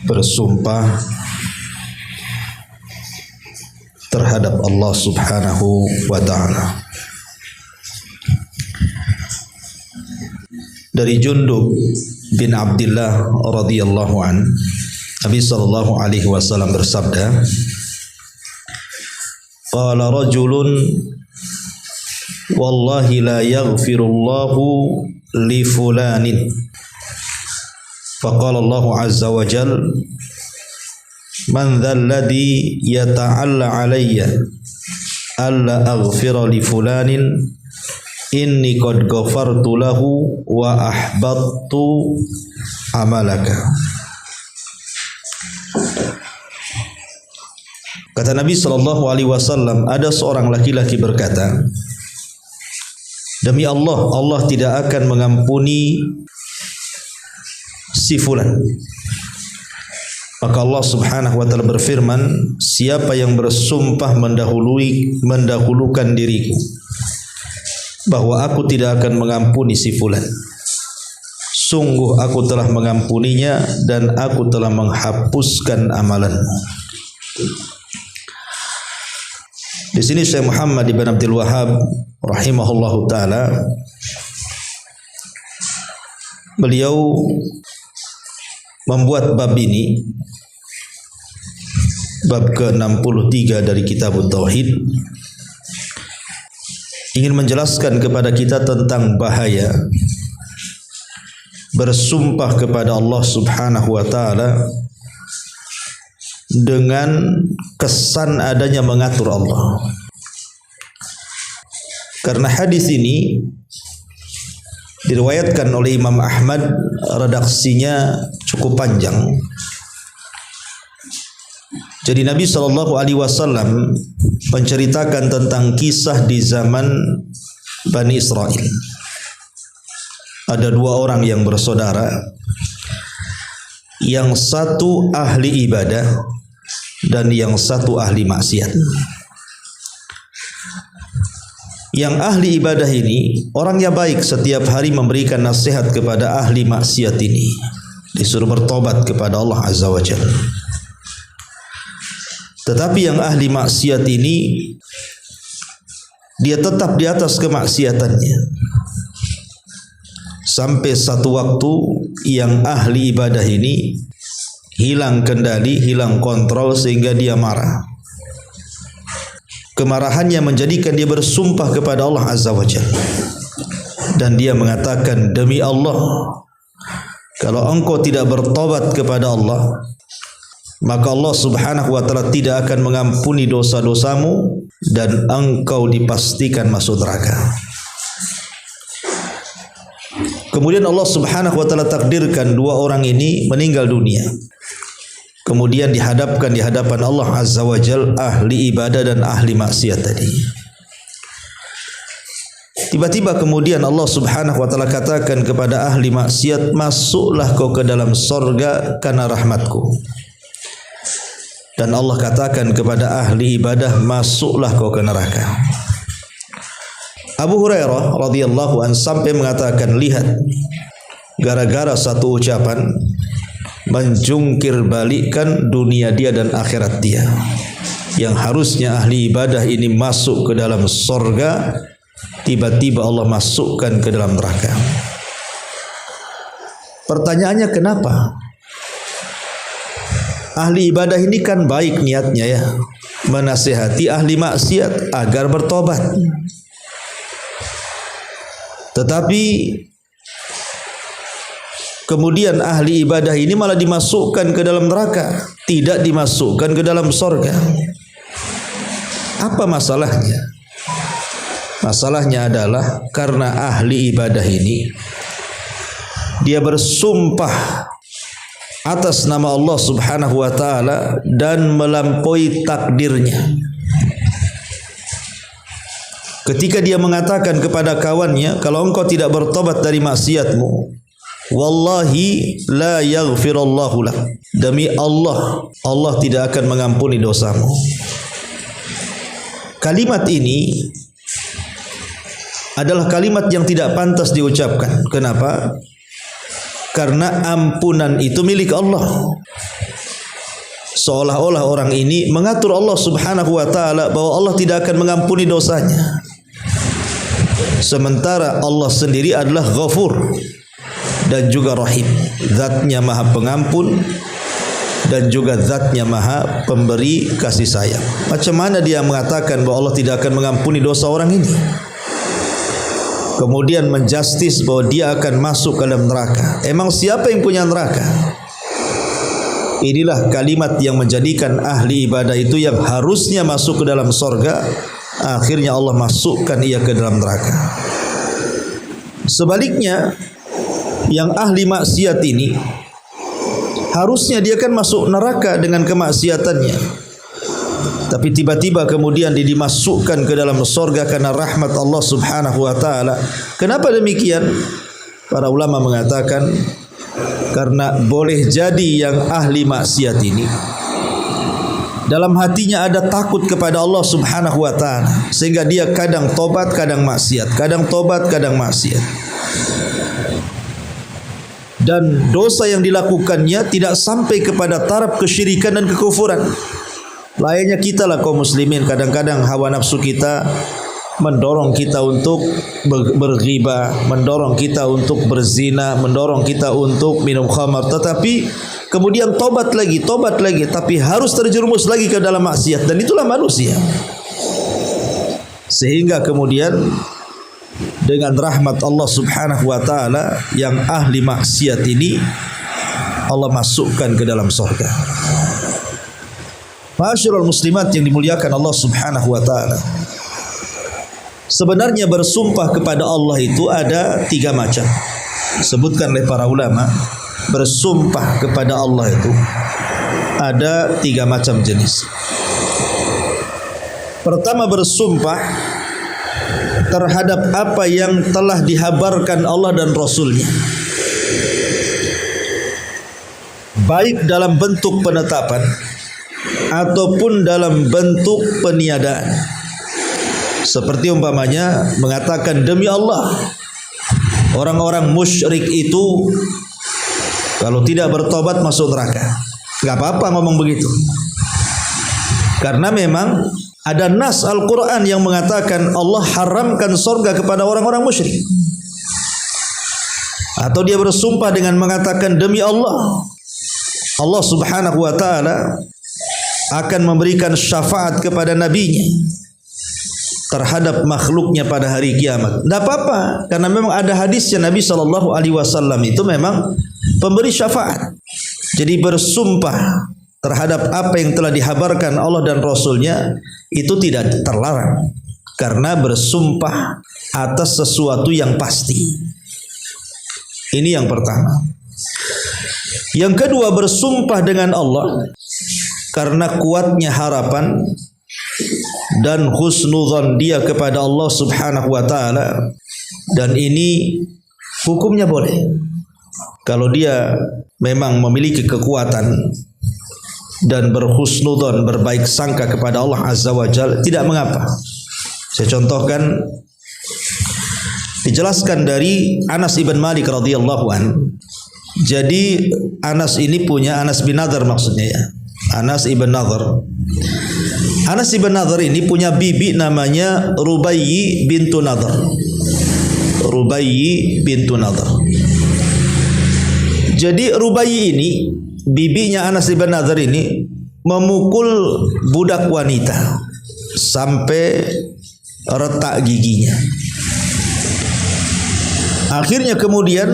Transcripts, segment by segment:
Bersumpah terhadap Allah Subhanahu wa ta'ala. Dari Jundub bin Abdullah radhiyallahu an, Nabi sallallahu alaihi wasallam bersabda, qala rajulun wallahi la yaghfirullahu li fulanin. Faqala Allah azza wa jal, man dhal ladhi yata'alla alayya alla aghfira li fulanin inni qad ghafartu lahu wa ahbattu amalaka. Kata Nabi sallallahu alaihi wasallam, ada seorang laki-laki berkata, demi Allah, Allah tidak akan mengampuni si fulan. Maka Allah Subhanahu wa ta'ala berfirman, siapa yang bersumpah mendahulukan diriku bahwa aku tidak akan mengampuni si fulan, sungguh aku telah mengampuninya dan aku telah menghapuskan amalanmu. Di sini Syekh Muhammad ibn Abdul Wahhab rahimahullahu taala, beliau membuat bab ini, bab ke-63 dari Kitab Tauhid, ingin menjelaskan kepada kita tentang bahaya bersumpah kepada Allah Subhanahu wa ta'ala dengan kesan adanya mengatur Allah. Karena hadis ini diriwayatkan oleh Imam Ahmad, redaksinya cukup panjang. Jadi Nabi sallallahu alaihi wasallam menceritakan tentang kisah di zaman Bani Israel. Ada dua orang yang bersaudara, yang satu ahli ibadah dan yang satu ahli maksiat. Yang ahli ibadah ini orangnya baik, setiap hari memberikan nasihat kepada ahli maksiat ini, disuruh bertobat kepada Allah Azza wa Jalla. Tetapi yang ahli maksiat ini, dia tetap di atas kemaksiatannya, sampai satu waktu yang ahli ibadah ini hilang kendali, hilang kontrol, sehingga dia marah. Kemarahannya menjadikan dia bersumpah kepada Allah Azza wa Jalla, dan dia mengatakan, demi Allah, kalau engkau tidak bertobat kepada Allah, maka Allah Subhanahu wa ta'ala tidak akan mengampuni dosa-dosamu dan engkau dipastikan masuk neraka. Kemudian Allah Subhanahu wa ta'ala takdirkan dua orang ini meninggal dunia. Kemudian dihadapkan di hadapan Allah Azza wa Jal, ahli ibadah dan ahli maksiat tadi. Tiba-tiba kemudian Allah Subhanahu wa ta'ala katakan kepada ahli maksiat, masuklah kau ke dalam sorga karena rahmatku. Dan Allah katakan kepada ahli ibadah, masuklah kau ke neraka. Abu Hurairah radhiyallahu anhu sampai mengatakan, lihat, gara-gara satu ucapan menjungkir balikkan dunia dia dan akhirat dia. Yang harusnya ahli ibadah ini masuk ke dalam sorga, tiba-tiba Allah masukkan ke dalam neraka. Pertanyaannya, kenapa? Ahli ibadah ini kan baik niatnya ya, menasihati ahli maksiat agar bertobat. Tetapi kemudian ahli ibadah ini malah dimasukkan ke dalam neraka, tidak dimasukkan ke dalam sorga. Apa masalahnya? Masalahnya adalah karena ahli ibadah ini dia bersumpah atas nama Allah Subhanahu wa ta'ala dan melampaui takdirnya. Ketika dia mengatakan kepada kawannya, kalau engkau tidak bertobat dari maksiatmu, wallahi la yaghfirullahu lak, demi Allah, Allah tidak akan mengampuni dosamu. Kalimat ini adalah kalimat yang tidak pantas diucapkan. Kenapa? Karena ampunan itu milik Allah. Seolah-olah orang ini mengatur Allah subhanahu wa ta'ala bahwa Allah tidak akan mengampuni dosanya. Sementara Allah sendiri adalah Ghafur dan juga Rahim. Zatnya maha pengampun dan juga zatnya maha pemberi kasih sayang. Macam mana dia mengatakan bahwa Allah tidak akan mengampuni dosa orang ini? Kemudian menjustis bahwa dia akan masuk ke dalam neraka. Emang siapa yang punya neraka? Inilah kalimat yang menjadikan ahli ibadah itu yang harusnya masuk ke dalam sorga, akhirnya Allah masukkan ia ke dalam neraka. Sebaliknya, yang ahli maksiat ini harusnya dia kan masuk neraka dengan kemaksiatannya, tapi tiba-tiba kemudian dimasukkan ke dalam sorga karena rahmat Allah subhanahu wa ta'ala. Kenapa demikian? Para ulama mengatakan karena boleh jadi yang ahli maksiat ini dalam hatinya ada takut kepada Allah subhanahu wa ta'ala, sehingga dia kadang tobat, kadang maksiat, kadang tobat, kadang maksiat. Dan dosa yang dilakukannya tidak sampai kepada taraf kesyirikan dan kekufuran. Layaknya kita lah kaum muslimin, kadang-kadang hawa nafsu kita mendorong kita untuk berghibah, mendorong kita untuk berzina, mendorong kita untuk minum khamar, tetapi kemudian tobat lagi, tapi harus terjerumus lagi ke dalam maksiat, dan itulah manusia. Sehingga kemudian dengan rahmat Allah subhanahu wa ta'ala, yang ahli maksiat ini Allah masukkan ke dalam surga. Ma'asyiral muslimat yang dimuliakan Allah subhanahu wa ta'ala, sebenarnya bersumpah kepada Allah itu ada 3 macam. Sebutkan oleh para ulama, bersumpah kepada Allah itu ada 3 macam jenis. Pertama, bersumpah terhadap apa yang telah dihabarkan Allah dan Rasulnya, baik dalam bentuk penetapan ataupun dalam bentuk peniadaan. Seperti umpamanya mengatakan, demi Allah, orang-orang musyrik itu kalau tidak bertobat masuk neraka. Gak apa-apa ngomong begitu, karena memang ada nas Al-Quran yang mengatakan Allah haramkan surga kepada orang-orang musyrik. Atau dia bersumpah dengan mengatakan, demi Allah, Allah subhanahu wa ta'ala akan memberikan syafaat kepada nabinya terhadap makhluknya pada hari kiamat. Tidak apa-apa, karena memang ada hadisnya Nabi SAW itu memang pemberi syafaat. Jadi bersumpah terhadap apa yang telah dihabarkan Allah dan Rasulnya itu tidak terlarang, karena bersumpah atas sesuatu yang pasti. Ini yang pertama. Yang kedua, bersumpah dengan Allah karena kuatnya harapan dan husnudzon dia kepada Allah subhanahu wa ta'ala. Dan ini hukumnya boleh. Kalau dia memang memiliki kekuatan dan berhusnudzon, berbaik sangka kepada Allah azza wa jalla, tidak mengapa. Saya contohkan, dijelaskan dari Anas ibn Malik radhiyallahu an. Jadi Anas ini punya, Anas bin Nadhr maksudnya ya, Anas ibn Nadhr. Anas ibn Nadhr ini punya bibi namanya Rubayyi bintu Nadhr. Rubayyi bintu Nadhr. Jadi Rubayyi ini, bibinya Anas ibn Nadhr ini, memukul budak wanita sampai retak giginya. Akhirnya kemudian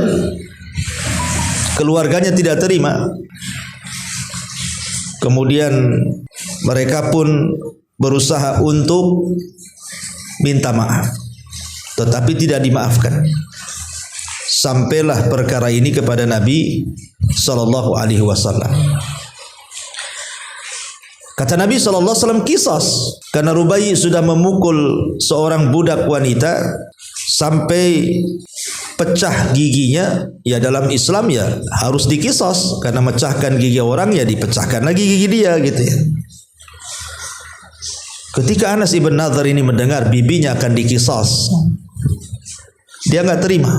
keluarganya tidak terima. Kemudian mereka pun berusaha untuk minta maaf, tetapi tidak dimaafkan. Sampailah perkara ini kepada Nabi sallallahu alaihi wasallam. Kata Nabi sallallahu alaihi wasallam, qisas, karena Rubayyi sudah memukul seorang budak wanita sampai pecah giginya, ya dalam Islam ya harus dikisos, karena mecahkan gigi orang ya dipecahkan lagi gigi dia gitu ya. Ketika Anas ibn Nadhr ini mendengar bibinya akan dikisos, dia nggak terima.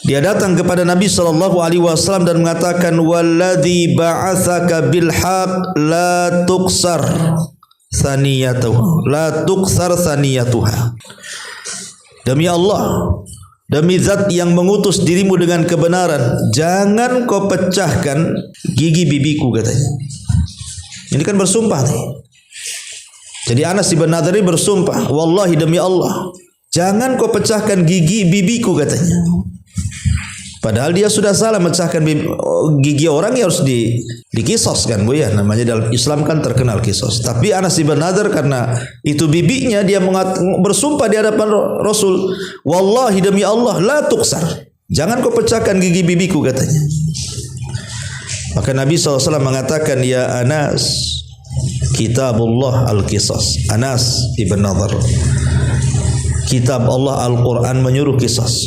Dia datang kepada Nabi SAW dan mengatakan, "Walladzi ba'atsaka bil haq la tuksar thaniyatuha, la tuksar thaniyatuha." Demi Allah, demi zat yang mengutus dirimu dengan kebenaran, jangan kau pecahkan gigi bibiku, katanya. Ini kan bersumpah nih. Jadi Anas bin Nadhr ini bersumpah, wallahi demi Allah, jangan kau pecahkan gigi bibiku, katanya. Padahal dia sudah salah mecahkan gigi orang, ya harus dikisos kan, Bu ya. Namanya dalam Islam kan terkenal kisos. Tapi Anas bin Nadhr karena itu bibinya, dia bersumpah di hadapan Rasul, wallahi demi Allah, la tuksar, jangan kau pecahkan gigi bibiku, katanya. Maka Nabi SAW mengatakan, ya Anas, kitabullah al-qisas. Anas ibn Nadhr, kitab Allah Al-Quran menyuruh kisos,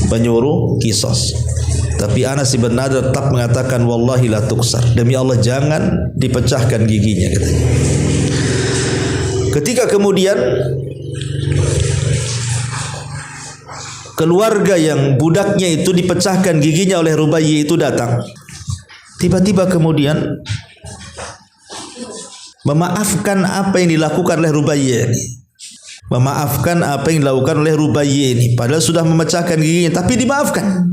menyuruh kisos. Tapi Anas bin Nadhr tetap mengatakan, wallahi la tuksar, demi Allah jangan dipecahkan giginya, katanya. Ketika kemudian keluarga yang budaknya itu dipecahkan giginya oleh Rubayyi itu datang, tiba-tiba kemudian memaafkan apa yang dilakukan oleh Rubayyi ini. Memaafkan apa yang dilakukan oleh Rubayyi ini, padahal sudah memecahkan giginya, tapi dimaafkan.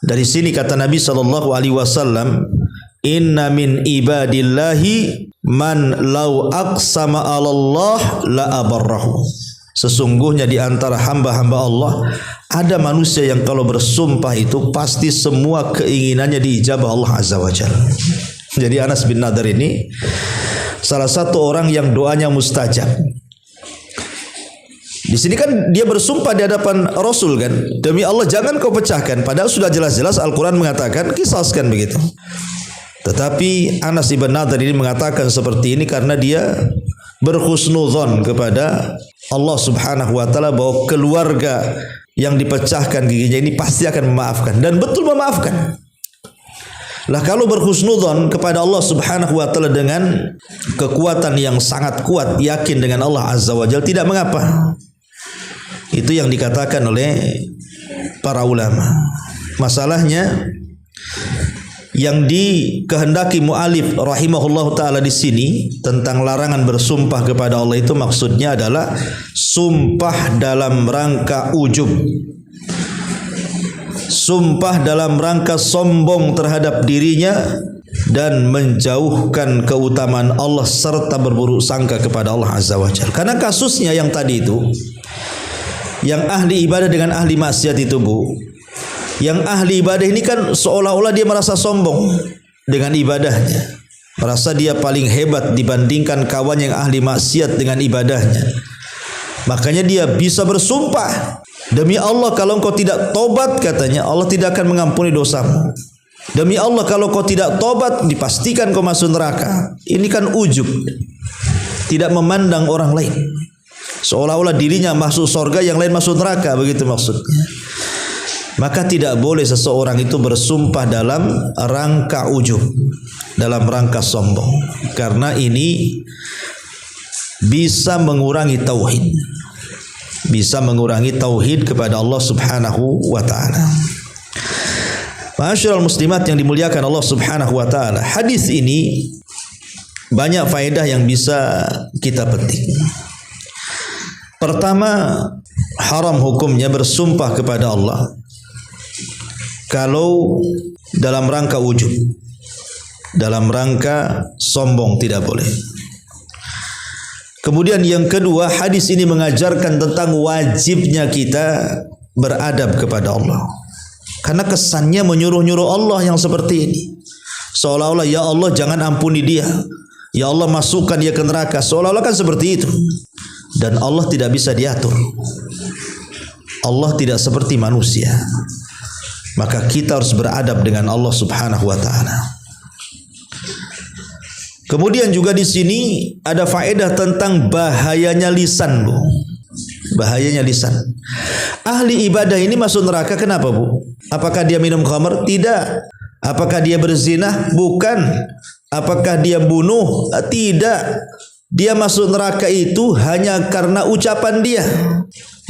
Dari sini kata Nabi SAW, inna min ibadillahi man law aqsama 'ala Allah la abarrahu. Sesungguhnya di antara hamba-hamba Allah ada manusia yang kalau bersumpah itu pasti semua keinginannya diijabah Allah Azza wa Jalla. Jadi Anas bin Nadhr ini salah satu orang yang doanya mustajab. Di sini kan dia bersumpah di hadapan Rasul kan, demi Allah jangan kau pecahkan, padahal sudah jelas-jelas Al-Quran mengatakan kisaskan begitu. Tetapi Anas ibn Nadhr ini mengatakan seperti ini karena dia berhusnudzon kepada Allah Subhanahu wa taala bahwa keluarga yang dipecahkan giginya ini pasti akan memaafkan, dan betul memaafkan. Lah kalau berhusnudzon kepada Allah Subhanahu wa taala dengan kekuatan yang sangat kuat, yakin dengan Allah Azza wa Jalla, tidak mengapa. Itu yang dikatakan oleh para ulama. Masalahnya yang dikehendaki mu'alif rahimahullah ta'ala di sini tentang larangan bersumpah kepada Allah itu maksudnya adalah sumpah dalam rangka ujub, sumpah dalam rangka sombong terhadap dirinya dan menjauhkan keutamaan Allah serta berburuk sangka kepada Allah Azza wa Jalla. Karena kasusnya yang tadi itu, yang ahli ibadah dengan ahli maksiat itu, Bu, yang ahli ibadah ini kan seolah-olah dia merasa sombong dengan ibadahnya, merasa dia paling hebat dibandingkan kawan yang ahli maksiat dengan ibadahnya. Makanya dia bisa bersumpah, demi Allah kalau engkau tidak tobat, katanya, Allah tidak akan mengampuni dosamu. Demi Allah kalau kau tidak tobat, dipastikan kau masuk neraka. Ini kan ujub, tidak memandang orang lain, seolah-olah dirinya masuk surga, yang lain masuk neraka, begitu maksudnya. Maka tidak boleh seseorang itu bersumpah dalam rangka ujub, dalam rangka sombong, karena ini bisa mengurangi tauhid, bisa mengurangi tauhid kepada Allah Subhanahu wa taala. Ma'asyiral muslimat yang dimuliakan Allah Subhanahu wa taala, hadis ini banyak faedah yang bisa kita petik. Pertama, haram hukumnya bersumpah kepada Allah kalau dalam rangka ujub, dalam rangka sombong, tidak boleh. Kemudian yang kedua, hadis ini mengajarkan tentang wajibnya kita beradab kepada Allah. Karena kesannya menyuruh-nyuruh Allah yang seperti ini, seolah-olah ya Allah jangan ampuni dia, ya Allah masukkan dia ke neraka, seolah-olah kan seperti itu. Dan Allah tidak bisa diatur, Allah tidak seperti manusia. Maka kita harus beradab dengan Allah Subhanahu wa taala. Kemudian juga di sini ada faedah tentang bahayanya lisan, Bu. Bahayanya lisan. Ahli ibadah ini masuk neraka kenapa, Bu? Apakah dia minum khamr? Tidak. Apakah dia berzina? Bukan. Apakah dia bunuh? Tidak. Dia masuk neraka itu hanya karena ucapan dia.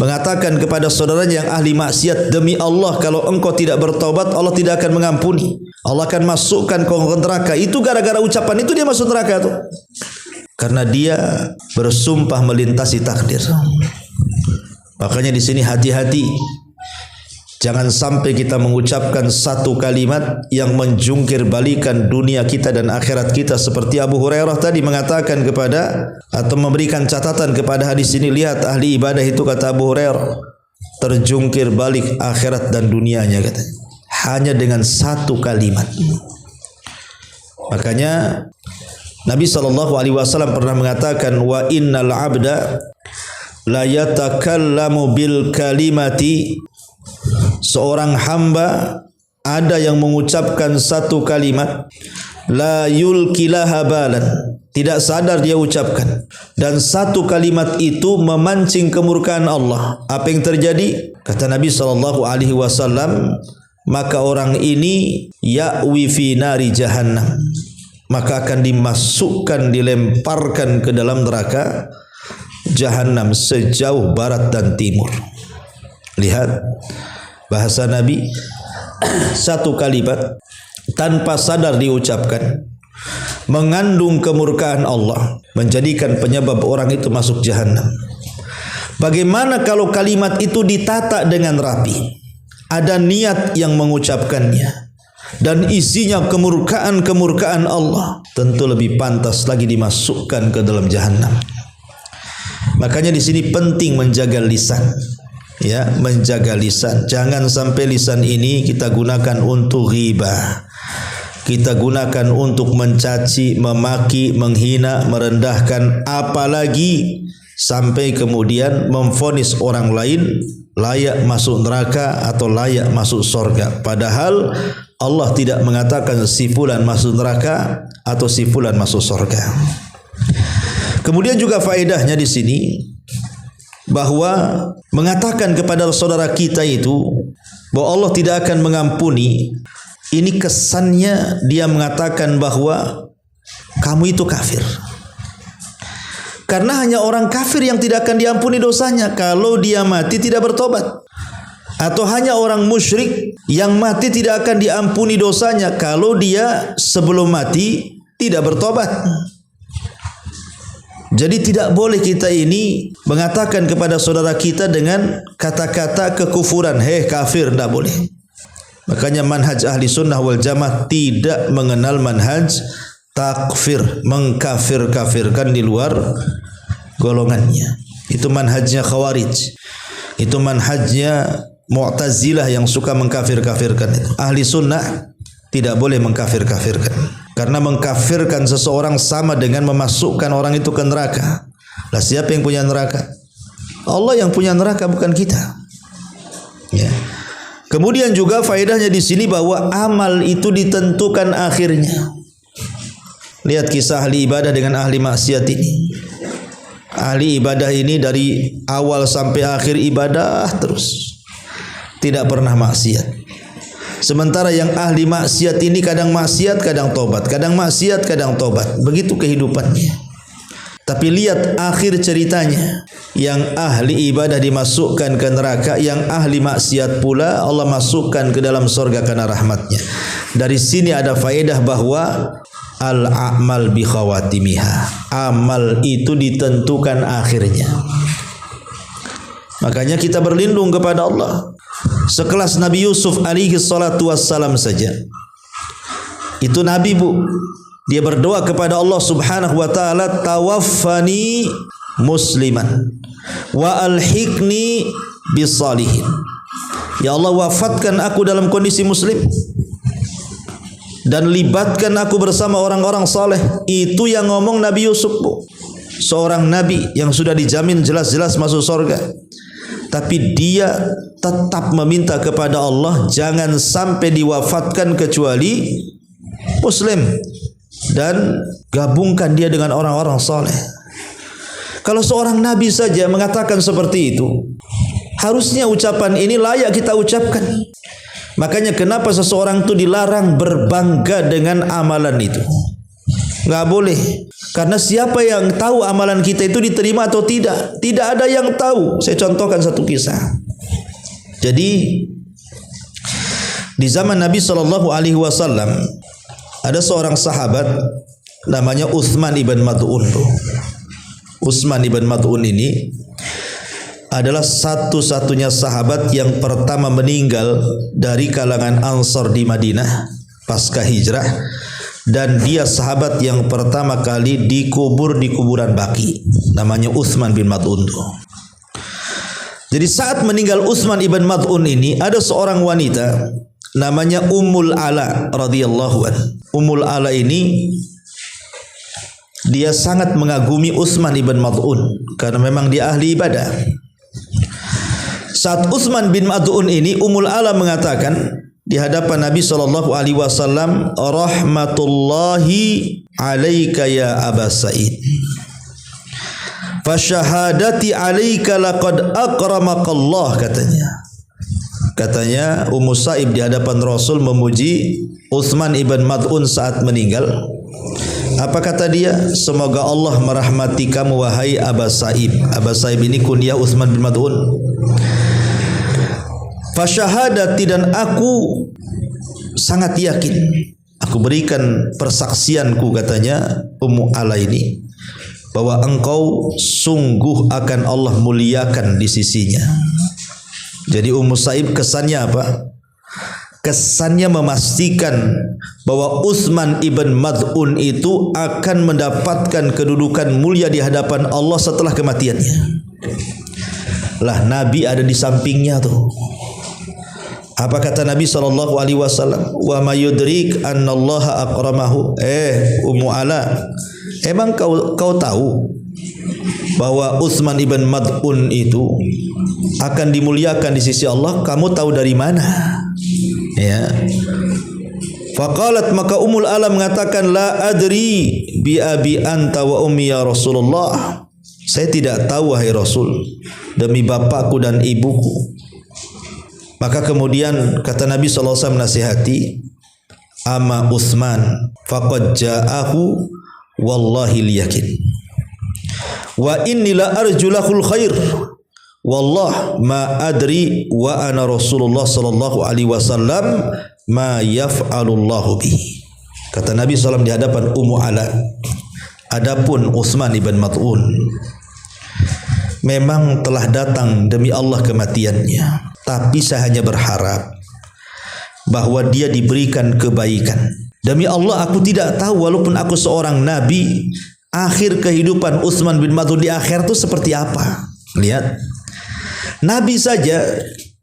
Mengatakan kepada saudaranya yang ahli maksiat, demi Allah kalau engkau tidak bertobat, Allah tidak akan mengampuni. Allah akan masukkan kau ke neraka. Itu gara-gara ucapan itu dia masuk neraka tuh. Karena dia bersumpah melintasi takdir. Makanya di sini hati-hati. Jangan sampai kita mengucapkan satu kalimat yang menjungkir balikan dunia kita dan akhirat kita, seperti Abu Hurairah tadi mengatakan kepada atau memberikan catatan kepada hadis ini. Lihat ahli ibadah itu, kata Abu Hurairah, terjungkir balik akhirat dan dunianya, katanya, hanya dengan satu kalimat. Makanya Nabi SAW pernah mengatakan, wa innal abda la yatakallamu bil kalimati. Seorang hamba ada yang mengucapkan satu kalimat, la yulkilaha balan, tidak sadar dia ucapkan, dan satu kalimat itu memancing kemurkaan Allah. Apa yang terjadi? Kata Nabi SAW, maka orang ini ya'wi fi nari jahannam, maka akan dimasukkan, dilemparkan ke dalam neraka Jahannam sejauh barat dan timur. Lihat bahasa Nabi, satu kalimat tanpa sadar diucapkan mengandung kemurkaan Allah, menjadikan penyebab orang itu masuk Jahannam. Bagaimana kalau kalimat itu ditata dengan rapi, ada niat yang mengucapkannya, dan isinya kemurkaan Allah, tentu lebih pantas lagi dimasukkan ke dalam Jahannam. Makanya di sini penting menjaga lisan. Ya, menjaga lisan. Jangan sampai lisan ini kita gunakan untuk ghibah. Kita gunakan untuk mencaci, memaki, menghina, merendahkan, apalagi sampai kemudian memvonis orang lain layak masuk neraka atau layak masuk surga. Padahal Allah tidak mengatakan si fulan masuk neraka atau si fulan masuk surga. Kemudian juga faedahnya di sini bahwa mengatakan kepada saudara kita itu bahwa Allah tidak akan mengampuni, ini kesannya dia mengatakan bahwa kamu itu kafir. Karena hanya orang kafir yang tidak akan diampuni dosanya kalau dia mati tidak bertobat. Atau hanya orang musyrik yang mati tidak akan diampuni dosanya kalau dia sebelum mati tidak bertobat. Jadi tidak boleh kita ini mengatakan kepada saudara kita dengan kata-kata kekufuran, hei kafir, tidak boleh. Makanya manhaj ahli sunnah wal jamaah tidak mengenal manhaj takfir, mengkafir-kafirkan di luar golongannya. Itu manhajnya khawarij, itu manhajnya Mu'tazilah yang suka mengkafir-kafirkan. Ahli sunnah tidak boleh mengkafir-kafirkan. Karena mengkafirkan seseorang sama dengan memasukkan orang itu ke neraka. Lah siapa yang punya neraka? Allah yang punya neraka, bukan kita. Ya. Kemudian juga faedahnya di sini bahwa amal itu ditentukan akhirnya. Lihat kisah ahli ibadah dengan ahli maksiat ini. Ahli ibadah ini dari awal sampai akhir ibadah terus, tidak pernah maksiat. Sementara yang ahli maksiat ini kadang maksiat, kadang tobat, kadang maksiat, kadang tobat. Begitu kehidupannya. Tapi lihat akhir ceritanya. Yang ahli ibadah dimasukkan ke neraka, yang ahli maksiat pula Allah masukkan ke dalam surga karena rahmatnya. Dari sini ada faedah bahwa al-a'mal bi khawatimiha. Amal itu ditentukan akhirnya. Makanya kita berlindung kepada Allah. Sekelas Nabi Yusuf alaihi salatu wassalam saja. Itu Nabi, Bu. Dia berdoa kepada Allah subhanahu wa ta'ala, tawaffani musliman wa alhiqni bisalihin. Ya Allah, wafatkan aku dalam kondisi muslim dan libatkan aku bersama orang-orang saleh. Itu yang ngomong Nabi Yusuf, Bu. Seorang nabi yang sudah dijamin jelas-jelas masuk surga. Tapi dia tetap meminta kepada Allah jangan sampai diwafatkan kecuali muslim, dan gabungkan dia dengan orang-orang saleh. Kalau seorang nabi saja mengatakan seperti itu, harusnya ucapan ini layak kita ucapkan. Makanya kenapa seseorang itu dilarang berbangga dengan amalan itu? Nggak boleh. Karena siapa yang tahu amalan kita itu diterima atau tidak? Tidak ada yang tahu. Saya contohkan satu kisah. Jadi di zaman Nabi SAW ada seorang sahabat namanya Utsman ibn Mad'un. Utsman ibn Mad'un ini adalah satu-satunya sahabat yang pertama meninggal dari kalangan Ansar di Madinah pasca hijrah, dan dia sahabat yang pertama kali dikubur di kuburan Baqi, namanya Utsman bin Mad'un. Jadi saat meninggal Utsman ibn Mad'un ini, ada seorang wanita namanya Ummul Ala radhiyallahu an. Ummul Ala ini dia sangat mengagumi Utsman ibn Mad'un karena memang dia ahli ibadah. Saat Utsman bin Mad'un ini, Ummul Ala mengatakan di hadapan Nabi SAW, rahmatullahi alaika ya Aba Sa'id, fa syahadati alaika laqad akramakallah, katanya Ummu Sa'ib di hadapan Rasul memuji Utsman ibn Mad'un saat meninggal. Apa kata dia? Semoga Allah merahmati kamu wahai Aba Sa'ib. Aba Sa'ib ini kunyah Utsman bin Mad'un. Fasyahadati, dan aku sangat yakin, aku berikan persaksianku, katanya Ummu Ala ini, bahwa engkau sungguh akan Allah muliakan di sisinya. Jadi Ummu Sa'ib kesannya apa? Kesannya memastikan bahwa Utsman ibn Mad'un itu akan mendapatkan kedudukan mulia di hadapan Allah setelah kematiannya. Lah Nabi ada di sampingnya tuh. Apa kata Nabi SAW? Wa ma yudrik annallaha akramahu. Ummu Ala, emang kau tahu bahwa Utsman ibn Mad'un itu akan dimuliakan di sisi Allah? Kamu tahu dari mana? Ya. Faqalat, maka Ummul Ala mengatakan, la adri bi abi anta wa ummi ya Rasulullah. Saya tidak tahu wahai Rasul, demi bapakku dan ibuku. Maka kemudian kata Nabi SAW nasihati, ama Utsman faqad ja'ahu wallahi liyakin wa inni la arjulahul khair wallah ma adri wa ana Rasulullah sallallahu alaihi wasallam ma yaf'alullahu bihi. Kata Nabi SAW di hadapan Ummu Ala, adapun Utsman ibn Mad'un memang telah datang demi Allah kematiannya, tapi saya hanya berharap bahwa dia diberikan kebaikan. Demi Allah aku tidak tahu, walaupun aku seorang nabi, akhir kehidupan Utsman bin Mad'un di akhir itu seperti apa. Lihat, Nabi saja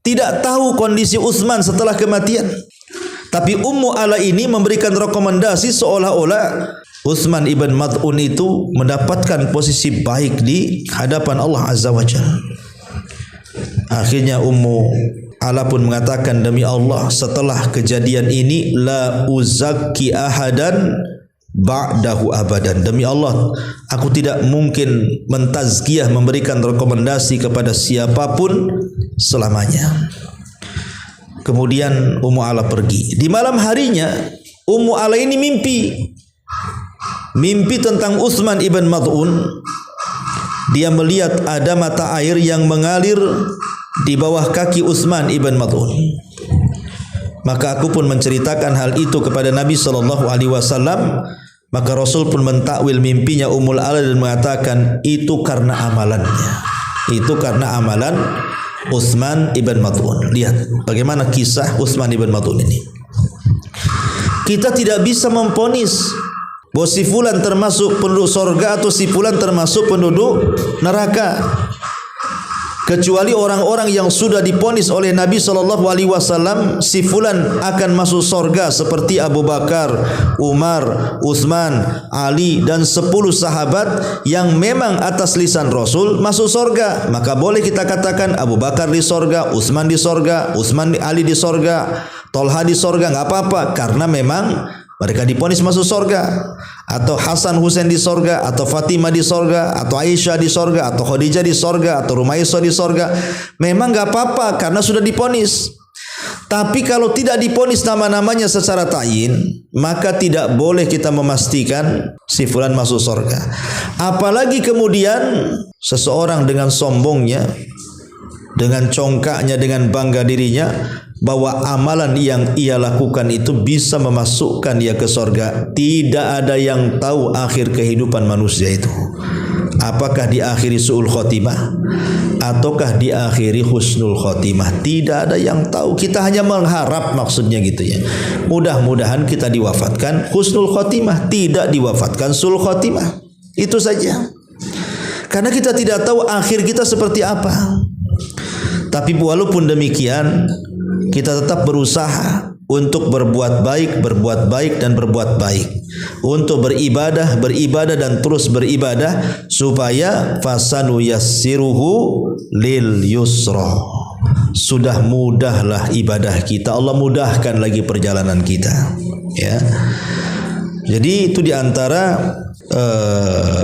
tidak tahu kondisi Utsman setelah kematian, tapi Ummu Ala ini memberikan rekomendasi seolah-olah Utsman ibn Mad'un itu mendapatkan posisi baik di hadapan Allah Azza wa Jalla. Akhirnya Ummu Ala pun mengatakan, demi Allah setelah kejadian ini la uzakki ahadan ba'dahu abadan. Demi Allah aku tidak mungkin mentazkiyah, memberikan rekomendasi kepada siapapun selamanya. Kemudian Ummu Ala pergi. Di malam harinya Ummu Ala ini mimpi tentang Utsman ibn Mad'un. Dia melihat ada mata air yang mengalir di bawah kaki Utsman ibn Mad'un. Maka aku pun menceritakan hal itu kepada Nabi SAW. Maka Rasul pun mentakwil mimpinya Ummul Ala dan mengatakan itu karena amalannya, itu karena amalan Utsman ibn Mad'un. Lihat bagaimana kisah Utsman ibn Mad'un ini. Kita tidak bisa memponis bahwa si fulan termasuk penduduk sorga atau si fulan termasuk penduduk neraka, kecuali orang-orang yang sudah diponis oleh Nabi SAW si fulan akan masuk sorga, seperti Abu Bakar, Umar, Utsman, Ali dan 10 sahabat yang memang atas lisan Rasul masuk sorga. Maka boleh kita katakan Abu Bakar di sorga, Utsman di sorga, Ali di sorga, Tolha di sorga, nggak apa-apa, karena memang mereka diponis masuk sorga. atau Hasan Husain di sorga, atau Fatimah di sorga, atau Aisyah di sorga, atau Khadijah di sorga, atau Rumaisah di sorga, memang gak apa-apa karena sudah diponis. Tapi kalau tidak diponis nama-namanya secara ta'yin, maka tidak boleh kita memastikan si fulan masuk sorga. Apalagi kemudian seseorang dengan sombongnya, dengan congkaknya, dengan bangga dirinya, bahwa amalan yang ia lakukan itu bisa memasukkan dia ke sorga. Tidak ada yang tahu akhir kehidupan manusia itu, apakah diakhiri su'ul khotimah ataukah diakhiri husnul khotimah. Tidak ada yang tahu. Kita hanya mengharap, maksudnya gitu ya, mudah-mudahan kita diwafatkan husnul khotimah, tidak diwafatkan su'ul khotimah. Itu saja, karena kita tidak tahu akhir kita seperti apa. Tapi walaupun demikian, kita tetap berusaha untuk berbuat baik dan berbuat baik, untuk beribadah dan terus beribadah, supaya fasanu yassiruhu lil yusra. Sudah mudahlah ibadah kita, Allah mudahkan lagi perjalanan kita, ya. Jadi itu diantara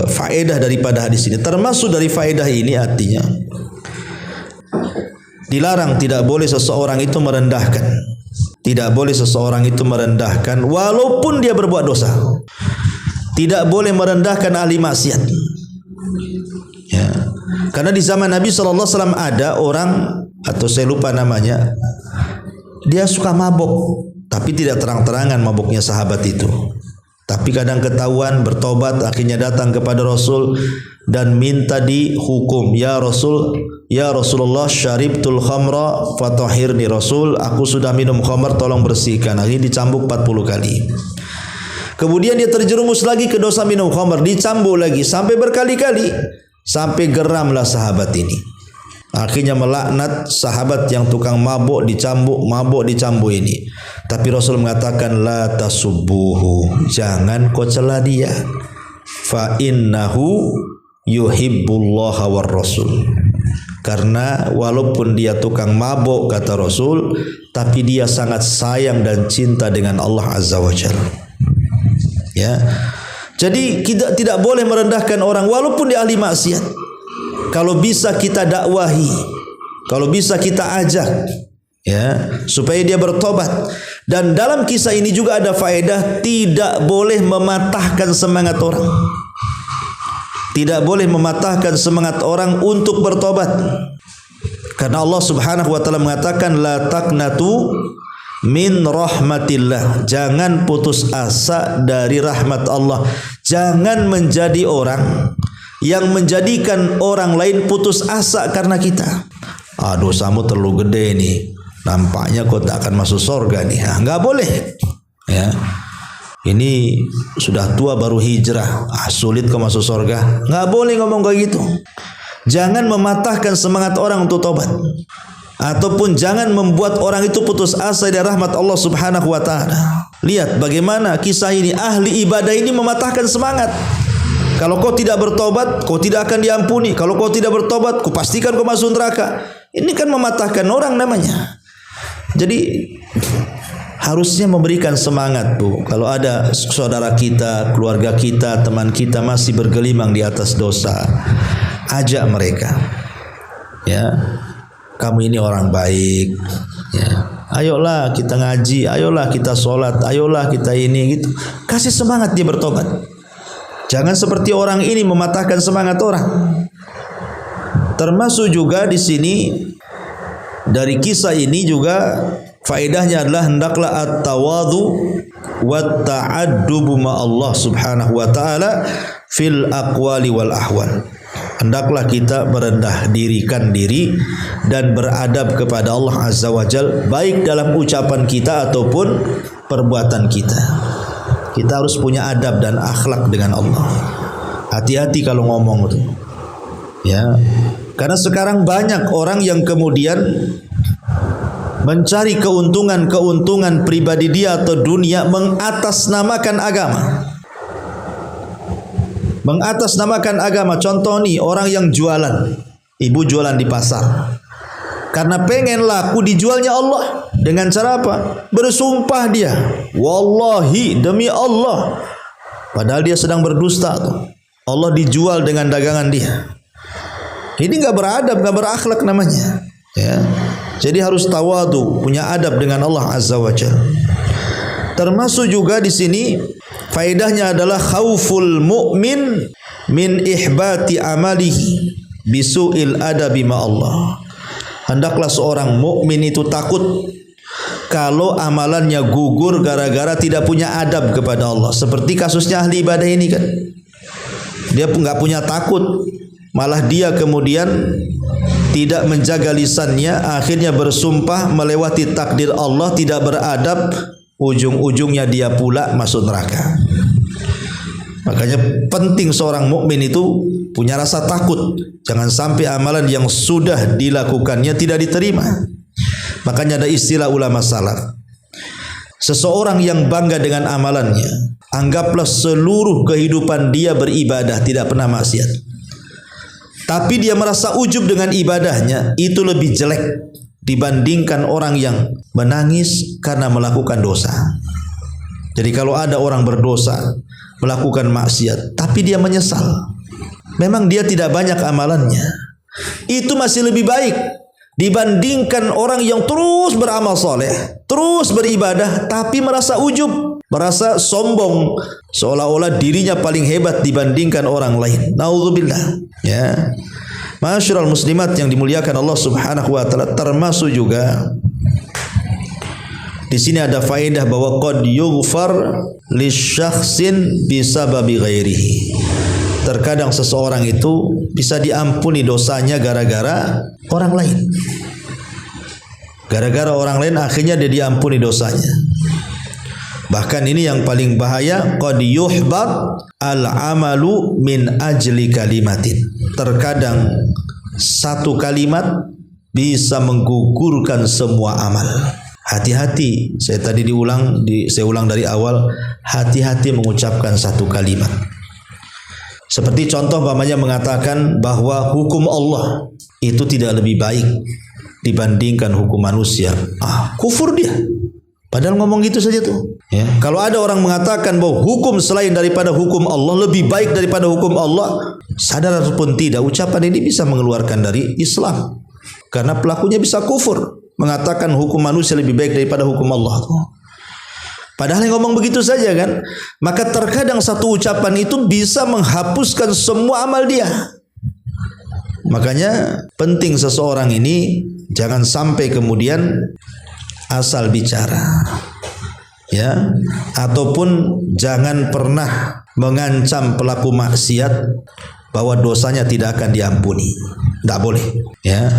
faedah daripada hadis ini. Termasuk dari faedah ini artinya dilarang, tidak boleh seseorang itu merendahkan. Tidak boleh seseorang itu merendahkan walaupun dia berbuat dosa. Tidak boleh merendahkan ahli maksiat. Ya. Karena di zaman Nabi SAW ada orang, atau saya lupa namanya, dia suka mabuk, tapi tidak terang-terangan mabuknya sahabat itu. Tapi kadang ketahuan, bertobat, akhirnya datang kepada Rasul dan minta dihukum. Ya Rasulullah, syaribtul khamra fatahhirni. Rasul, aku sudah minum khamr, tolong bersihkan. Akhirnya dicambuk 40 kali. Kemudian dia terjerumus lagi ke dosa minum khamr, dicambuk lagi sampai berkali-kali, sampai geramlah sahabat ini. Akhirnya melaknat sahabat yang tukang mabuk dicambuk ini. Tapi Rasul mengatakan, la tasubbuhu, jangan kau cela dia. Fa innahu yuhibbullaha war rasul. Karena walaupun dia tukang mabuk, kata Rasul, tapi dia sangat sayang dan cinta dengan Allah Azza wa Jalla. Ya. Jadi kita tidak boleh merendahkan orang walaupun dia ahli maksiat. Kalau bisa kita dakwahi, kalau bisa kita ajak, ya, supaya dia bertobat. Dan dalam kisah ini juga ada faedah, tidak boleh mematahkan semangat orang. Tidak boleh mematahkan semangat orang untuk bertobat. Karena Allah Subhanahu wa taala mengatakan, la taqnatu min rahmatillah. Jangan putus asa dari rahmat Allah. Jangan menjadi orang yang menjadikan orang lain putus asa karena kita. Dosamu terlalu gede nih, nampaknya kau tak akan masuk surga nih. Enggak boleh. Ya. Ini sudah tua baru hijrah, sulit kau masuk surga. Enggak boleh ngomong kayak gitu. Jangan mematahkan semangat orang untuk tobat, ataupun jangan membuat orang itu putus asa dari rahmat Allah Subhanahu wa taala. Lihat bagaimana kisah ini, ahli ibadah ini mematahkan semangat. Kalau kau tidak bertobat, kau tidak akan diampuni. Kalau kau tidak bertobat, kau pastikan kau masuk neraka. Ini kan mematahkan orang namanya. Jadi harusnya memberikan semangat, Bu. Kalau ada saudara kita, keluarga kita, teman kita masih bergelimang di atas dosa, ajak mereka. Ya, kamu ini orang baik. Ya, ayolah kita ngaji, ayolah kita sholat, ayolah kita ini gitu. Kasih semangat dia bertobat. Jangan seperti orang ini mematahkan semangat orang. Termasuk juga di sini dari kisah ini juga faedahnya adalah hendaklah at-tawadhu wa ta'addubu ma Allah Subhanahu wa taala fil aqwali wal ahwal. Hendaklah kita merendah dirikan diri dan beradab kepada Allah Azza wa Jalla, baik dalam ucapan kita ataupun perbuatan kita. Kita harus punya adab dan akhlak dengan Allah. Hati-hati kalau ngomong itu. Ya. Karena sekarang banyak orang yang kemudian mencari keuntungan pribadi dia atau dunia mengatasnamakan agama. Mengatasnamakan agama. Contoh nih, orang yang jualan. Ibu jualan di pasar. Karena pengen laku, dijualnya Allah. Dengan cara apa? Bersumpah dia, wallahi, demi Allah, Padahal dia sedang berdusta tuh. Allah dijual dengan dagangan dia. Ini nggak beradab, nggak berakhlak namanya. Ya. Jadi harus tawadu, punya adab dengan Allah Azza wa Jalla. Termasuk juga di sini faedahnya adalah khauful mu'min min ihbati amalihi bisu'il adabi ma Allah. Hendaklah seorang mukmin itu takut kalau amalannya gugur gara-gara tidak punya adab kepada Allah. Seperti kasusnya ahli ibadah ini kan. Dia nggak punya takut, malah dia kemudian tidak menjaga lisannya, akhirnya bersumpah melewati takdir Allah, tidak beradab, ujung-ujungnya dia pula masuk neraka. Makanya penting seorang mukmin itu punya rasa takut, jangan sampai amalan yang sudah dilakukannya tidak diterima. Makanya ada istilah ulama salaf, seseorang yang bangga dengan amalannya, anggaplah seluruh kehidupan dia beribadah, tidak pernah maksiat, tapi dia merasa ujub dengan ibadahnya, itu lebih jelek dibandingkan orang yang menangis karena melakukan dosa. Jadi kalau ada orang berdosa, melakukan maksiat, tapi dia menyesal, memang dia tidak banyak amalannya, itu masih lebih baik dibandingkan orang yang terus beramal soleh, terus beribadah, tapi merasa ujub, merasa sombong, seolah-olah dirinya paling hebat dibandingkan orang lain. Naudzubillah. Ya, Ma'asyiral muslimat yang dimuliakan Allah Subhanahu wa taala, termasuk juga di sini ada faedah bahwa qad yughfar lisyakhsin bisababi ghairihi. Terkadang seseorang itu bisa diampuni dosanya gara-gara orang lain. Gara-gara orang lain akhirnya dia diampuni dosanya. Bahkan ini yang paling bahaya, qad yuhbat al-amalu min ajli kalimatin. Terkadang satu kalimat bisa menggugurkan semua amal. Hati-hati, saya ulang dari awal, hati-hati mengucapkan satu kalimat. Seperti contoh umpamanya mengatakan bahwa hukum Allah itu tidak lebih baik dibandingkan hukum manusia. Kufur dia. Padahal ngomong gitu saja tuh. Ya. Kalau ada orang mengatakan bahwa hukum selain daripada hukum Allah lebih baik daripada hukum Allah, sadar ataupun tidak, ucapan ini bisa mengeluarkan dari Islam. Karena pelakunya bisa kufur, mengatakan hukum manusia lebih baik daripada hukum Allah. Padahal yang ngomong begitu saja kan. Maka terkadang satu ucapan itu bisa menghapuskan semua amal dia. Makanya penting seseorang ini jangan sampai kemudian asal bicara, ya, ataupun jangan pernah mengancam pelaku maksiat bahwa dosanya tidak akan diampuni. Tidak boleh, ya.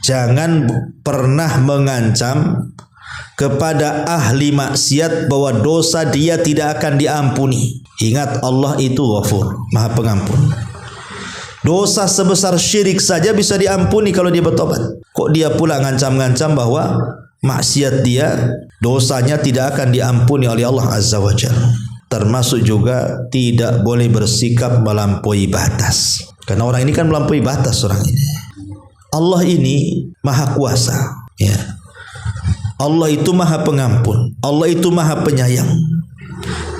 Jangan pernah mengancam kepada ahli maksiat bahwa dosa dia tidak akan diampuni. Ingat, Allah itu Ghafur, Maha Pengampun. Dosa sebesar syirik saja bisa diampuni kalau dia bertobat. Kok dia pula ngancam-ngancam bahwa maksiat dia, dosanya tidak akan diampuni oleh Allah Azza wa Jalla. Termasuk juga tidak boleh bersikap melampaui batas. Karena orang ini kan melampaui batas orang ini. Allah ini Maha Kuasa, ya. Allah itu Maha Pengampun, Allah itu Maha Penyayang.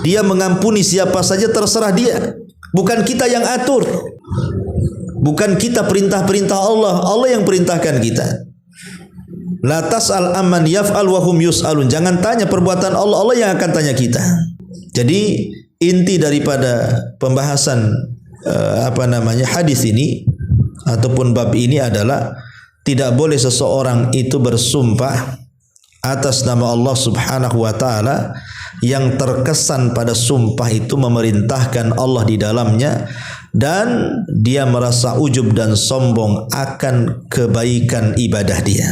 Dia mengampuni siapa saja terserah dia. Bukan kita yang atur, bukan kita perintah-perintah Allah, Allah yang perintahkan kita. La tas'al amman yaf'al wa hum yus'alun. Jangan tanya perbuatan Allah, Allah yang akan tanya kita. Jadi inti daripada pembahasan hadis ini ataupun bab ini adalah tidak boleh seseorang itu bersumpah atas nama Allah Subhanahu wa taala yang terkesan pada sumpah itu memerintahkan Allah di dalamnya, dan dia merasa ujub dan sombong akan kebaikan ibadah dia.